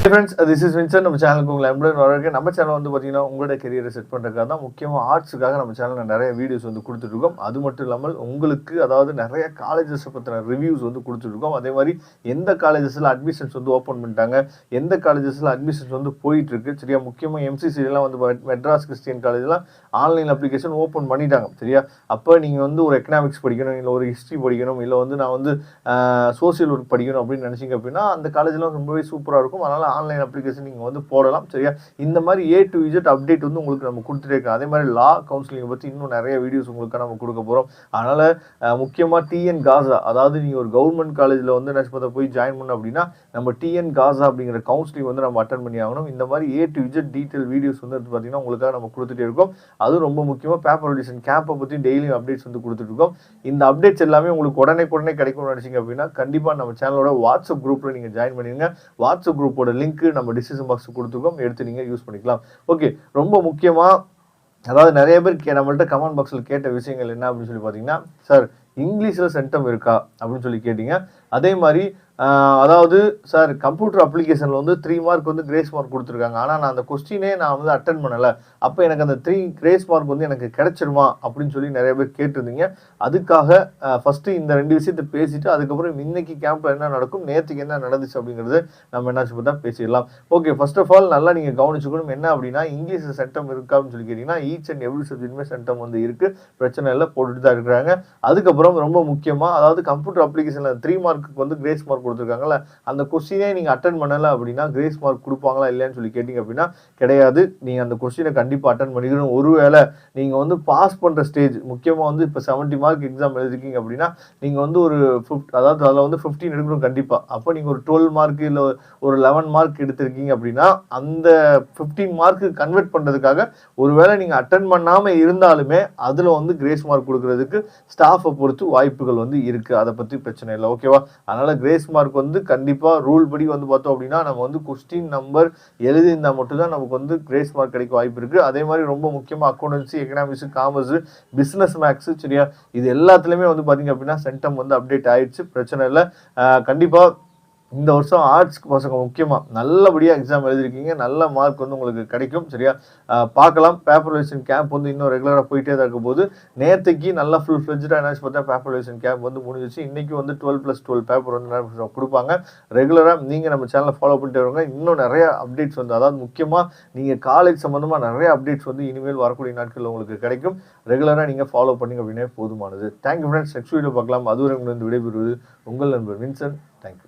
Friends, this is Vinson. நம்ம சேனலுக்கு உங்களை அன்புடன் வரவேற்கிறேன். நம்ம சேனல் வந்து பார்த்தீங்கன்னா உங்களோட கெரியரை செட் பண்ணுறதுக்காக தான், முக்கியமாக ஆர்ட்ஸுக்காக நம்ம சேனலில் நிறைய வீடியோஸ் வந்து கொடுத்துட்ருக்கோம். அது மட்டும் இல்லாமல் உங்களுக்கு அதாவது நிறைய காலேஜஸை பற்றின ரிவ்யூஸ் வந்து கொடுத்துட்ருக்கோம். அதே மாதிரி எந்த காலேஜஸில் அட்மிஷன்ஸ் வந்து ஓப்பன் பண்ணிட்டாங்க, எந்த காலேஜஸில் அட்மிஷன்ஸ் வந்து போயிட்டுருக்கு சரியா. முக்கியமாக எம்சிசிலாம் வந்து மெட்ராஸ் கிறிஸ்டியன் காலேஜ்லாம் ஆன்லைன் அப்ளிகேஷன் ஓப்பன் பண்ணிட்டாங்க சரியா. அப்போ நீங்கள் வந்து ஒரு எக்கனாமிக்ஸ் படிக்கணும், இல்லை ஒரு ஹிஸ்ட்ரி படிக்கணும், இல்லை வந்து நான் வந்து சோசியல் ஒர்க் படிக்கணும் அப்படின்னு நினச்சிங்க அப்படின்னா அந்த காலேஜ்லாம் ரொம்பவே சூப்பராக இருக்கும். அதனால் ஆன்லைன் அப்ளிகேஷன் நீங்கள் வந்து போடலாம் சரியா. இந்த மாதிரி A to Z அப்டேட் வந்து உங்களுக்கு நம்ம கொடுத்துட்டே இருக்கோம். அதே மாதிரி லா கவுன்சிலிங்கை பற்றி இன்னும் நிறைய வீடியோஸ் உங்களுக்கு நம்ம கொடுக்க போகிறோம். அதனால் முக்கியமாக டிஎன் காசா, அதாவது நீங்கள் ஒரு கவர்மெண்ட் காலேஜில் வந்து என்ன போய் ஜாயின் பண்ணணும் அப்படின்னா நம்ம டிஎன் காசா அப்படிங்கிற கவுன்சிலிங் வந்து நம்ம அட்டன் பண்ணி ஆகணும். இந்த மாதிரி A to Z detail videos வந்து பார்த்தீங்கன்னா உங்களுக்காக நம்ம கொடுத்துட்டே இருக்கோம். அதுவும் ரொம்ப முக்கியமாக பேப்பர் ஆடிஷன் கேம்பை பற்றி டெய்லியும் அப்டேட்ஸ் வந்து கொடுத்துட்டு இருக்கோம். இந்த அப்டேட்ஸ் எல்லாமே உங்களுக்கு உடனே கிடைக்கும்னு நினச்சிங்க அப்படின்னா கண்டிப்பாக நம்ம சேனலோட வாட்ஸ்அப் குரூப்பில் நீங்கள் ஜாயின் பண்ணிடுங்க. வாட்ஸ்அப் குரூப்போட லிங்க் நம்ம டிஸ்கிரிப்ஷன் பாக்ஸ் கொடுத்துருக்கோம், எடுத்து நீங்கள் யூஸ் பண்ணிக்கலாம். ஓகே, ரொம்ப முக்கியமாக அதாவது நிறைய பேர் நம்மள்ட்ட கமெண்ட் பாக்ஸில் கேட்ட விஷயங்கள் என்ன அப்படின்னு சொல்லி பார்த்தீங்கன்னா, சார் இங்கிலீஷில் சென்டம் இருக்கா அப்படின்னு சொல்லி கேட்டீங்க. அதே மாதிரி அதாவது சார் கம்ப்யூட்டர் அப்ளிகேஷனில் வந்து 3 மார்க் வந்து கிரேஸ் மார்க் கொடுத்துருக்காங்க, ஆனால் நான் அந்த கொஸ்டினே நான் வந்து அட்டன் பண்ணலை, அப்போ எனக்கு அந்த 3 கிரேஸ் மார்க் வந்து எனக்கு கிடைச்சிருமா அப்படின்னு சொல்லி நிறைய பேர் கேட்டிருந்தீங்க. அதுக்காக ஃபஸ்ட்டு இந்த 2 விஷயத்தை பேசிட்டு அதுக்கப்புறம் இன்னைக்கு கேம்பில் என்ன நடக்கும், நேற்றுக்கு என்ன நடந்துச்சு அப்படிங்கிறது நம்ம என்னாச்சு தான் பேசிடலாம். ஓகே, ஃபர்ஸ்ட் ஆஃப் ஆல் நல்லா நீங்கள் கவனிச்சுக்கணும். என்ன அப்படின்னா இங்கிலீஷ் சென்டம் இருக்கா அப்படின்னு சொல்லி கேட்டிங்கன்னா ஈச் அண்ட் எவ்ரி சப்ஜெக்ட்டுமே சென்டம் வந்து இருக்குது, பிரச்சனை இல்லை, போட்டுட்டு தான் இருக்கிறாங்க. அதுக்கப்புறம் ரொம்ப முக்கியமாக அதாவது கம்ப்யூட்டர் அப்ளிகேஷனில் 3 மார்க்குக்கு வந்து கிரேஸ் மார்க் கொடுத்துருக்காங்கல்ல, அந்த கொஸ்டினே நீங்கள் அட்டன் பண்ணலை அப்படின்னா கிரேஸ் மார்க் கொடுப்பாங்களா இல்லையான்னு சொல்லி கேட்டிங்க அப்படின்னா கிடையாது. நீங்கள் அந்த கொஸ்டினை கண்டிப்பாக அட்டன் பண்ணிக்கணும். ஒருவேளை நீங்கள் வந்து பாஸ் பண்ணுற ஸ்டேஜ், முக்கியமாக வந்து இப்போ 70 மார்க் எக்ஸாம் எழுதிருக்கீங்க அப்படின்னா நீங்கள் வந்து ஒரு அதாவது அதில் வந்து 15 எடுக்கணும் கண்டிப்பாக. அப்போ நீங்கள் ஒரு 12 மார்க் இல்லை ஒரு 11 மார்க் எடுத்திருக்கீங்க அப்படின்னா அந்த 15 மார்க்கு கன்வெர்ட் பண்ணுறதுக்காக ஒருவேளை நீங்கள் அட்டன் பண்ணாமல் இருந்தாலுமே அதில் வந்து கிரேஸ் மார்க் கொடுக்கறதுக்கு ஸ்டாஃபை பொறுத்து வாய்ப்புகள் வந்து இருக்குது. அதை பற்றி பிரச்சனை இல்லை, ஓகேவா. அதனால் கிரேஸ் மார்க் வந்து கண்டிப்பாக ரூல் படி வந்து பார்த்தோம் அப்படின்னா நம்ம வந்து கொஸ்டின் நம்பர் எழுதியிருந்தால் மட்டும்தான் நமக்கு வந்து கிரேஸ் மார்க் கிடைக்க வாய்ப்பு இருக்குது. அதே மாதிரி ரொம்ப முக்கியமாக accountancy, economics, commerce, business maths சரியா, இது எல்லாத்துலேயுமே வந்து பார்த்தீங்க அப்படின்னா சென்டம் வந்து அப்டேட் ஆயிடுச்சு, பிரச்சனை இல்லை. கண்டிப்பாக இந்த வருஷம் ஆர்ட்ஸ்க்கு பசங்க முக்கியமாக நல்லபடியாக எக்ஸாம் எழுதிருக்கீங்க, நல்ல மார்க் வந்து உங்களுக்கு கிடைக்கும் சரியா. பார்க்கலாம். பேப்பர் வேலேஷன் கேம்ப் வந்து இன்னும் ரெகுலராக போயிட்டே தான் இருக்கும் போது நேற்றுக்கு நல்லா ஃபுல் ஃப்ளெஜ்டாக என்னாச்சு பார்த்தா பேப்பர் வேலேஷன் கேம்ப் வந்து முடிஞ்சிச்சு. இன்றைக்கி வந்து 12+12 பேப்பர் வந்து கொடுப்பாங்க. ரெகுலராக நீங்கள் நம்ம சேனலை ஃபாலோ பண்ணிட்டு வருவாங்க. இன்னும் நிறைய அப்டேட்ஸ் வந்து அதாவது முக்கியமாக நீங்கள் காலேஜ் சம்மந்தமாக நிறைய அப்டேட்ஸ் வந்து இனிமேல் வரக்கூடிய நாட்களில் உங்களுக்கு கிடைக்கும். ரெகுலராக நீங்கள் ஃபாலோ பண்ணிங்க அப்படின்னே போதுமானது. தேங்க்யூ ஃப்ரெண்ட்ஸ், நெக்ஸ்ட் வீடியோ பார்க்கலாம். அதுவரை உங்களுக்கு விடைபெறுவது உங்கள் நண்பர் வின்சன். தேங்க்யூ.